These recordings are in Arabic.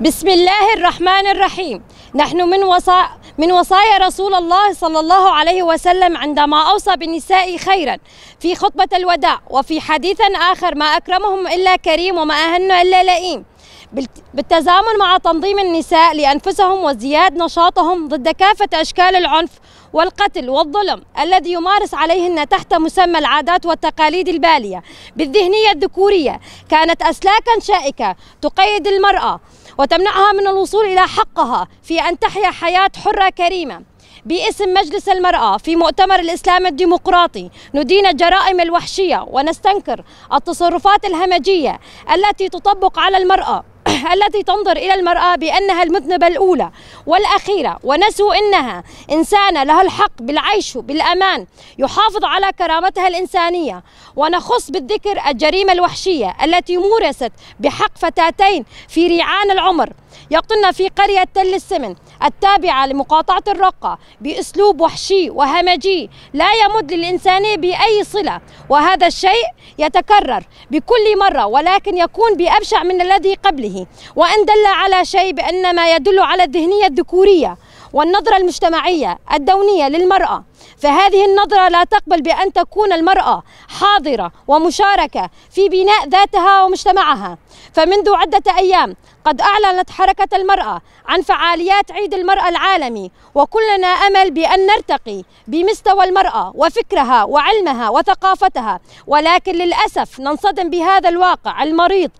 بسم الله الرحمن الرحيم. نحن من وصايا رسول الله صلى الله عليه وسلم عندما أوصى بالنساء خيرا في خطبة الوداع، وفي حديث آخر: ما أكرمهم إلا كريم وما أهن إلا لئيم، بالتزامن مع تنظيم النساء لأنفسهم وزياد نشاطهم ضد كافة أشكال العنف والقتل والظلم الذي يمارس عليهن تحت مسمى العادات والتقاليد البالية بالذهنية الذكورية. كانت أسلاكا شائكة تقيد المرأة وتمنعها من الوصول إلى حقها في أن تحيا حياة حرة كريمة. باسم مجلس المرأة في مؤتمر الإسلام الديمقراطي ندين الجرائم الوحشية ونستنكر التصرفات الهمجية التي تطبق على المرأة التي تنظر إلى المرأة بأنها المذنبة الأولى والأخيرة، ونسوا أنها إنسانة لها الحق بالعيش بالأمان يحافظ على كرامتها الإنسانية. ونخص بالذكر الجريمة الوحشية التي مورست بحق فتاتين في ريعان العمر يقطن في قرية تل السمن التابعة لمقاطعة الرقة بأسلوب وحشي وهمجي لا يمد للإنسانية بأي صلة، وهذا الشيء يتكرر بكل مرة ولكن يكون بأبشع من الذي قبله. وإن دل على شيء بأنما يدل على الذهنية الذكورية والنظرة المجتمعية الدونية للمرأة، فهذه النظرة لا تقبل بأن تكون المرأة حاضرة ومشاركة في بناء ذاتها ومجتمعها. فمنذ عدة أيام قد أعلنت حركة المرأة عن فعاليات عيد المرأة العالمي، وكلنا أمل بأن نرتقي بمستوى المرأة وفكرها وعلمها وثقافتها، ولكن للأسف ننصدم بهذا الواقع المريض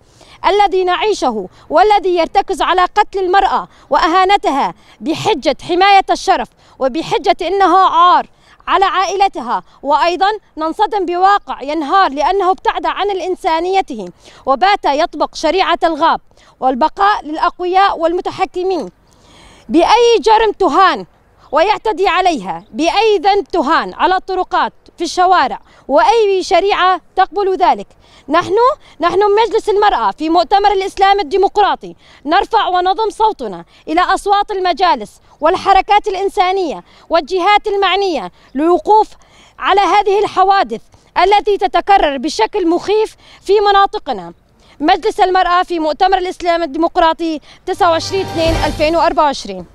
الذي نعيشه والذي يرتكز على قتل المرأة وأهانتها بحجة حماية الشرف وبحجة إنها عار على عائلتها. وأيضا ننصدم بواقع ينهار لأنه ابتعد عن الإنسانيته وبات يطبق شريعة الغاب والبقاء للأقوياء والمتحكمين. بأي جرم تهان ويعتدي عليها، بأي ذنب تهان على الطرقات في الشوارع، وأي شريعة تقبل ذلك. نحن مجلس المرأة في مؤتمر الإسلام الديمقراطي نرفع ونضم صوتنا إلى أصوات المجالس والحركات الإنسانية والجهات المعنية للوقوف على هذه الحوادث التي تتكرر بشكل مخيف في مناطقنا. مجلس المرأة في مؤتمر الإسلام الديمقراطي 29/2/2024.